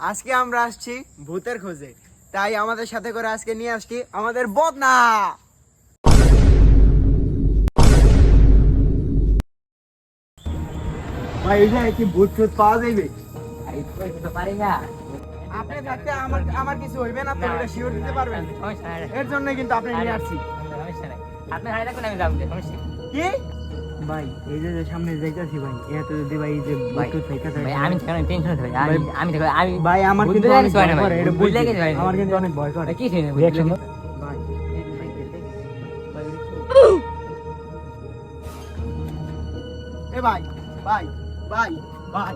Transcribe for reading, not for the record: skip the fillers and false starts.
আজকে আমরা আসছি ভূতের খোঁজে, তাই আমাদের সাথে করে আজকে নিয়ে আসছি আমাদের বদনা। ভাই এই কি ভূত টুত পাওয়া যাবে? পারি না। আপনি থাকতে আমার কিছু হইবে না তো, এটা শিওর দিতে পারবেন? এর জন্য কিন্তু আপনি নিয়ে আসছি। আপনি হাই রাখুন, আমি যাবো, সমস্যা কি ভাই, এই যে সামনে যাইতাছি ভাই, এত যদি ভাই এই যে ভূত পাইতাছে ভাই। আমি টেনশন আছে ভাই। আমি আমি ভাই আমার কিন্তু অনেক ভয় করে, এটা বুঝলে গেছে ভাই। আমার কিন্তু অনেক ভয় করে। কি শুনে রিঅ্যাকশন ভাই এ ভাই ভাই ভাই ভাই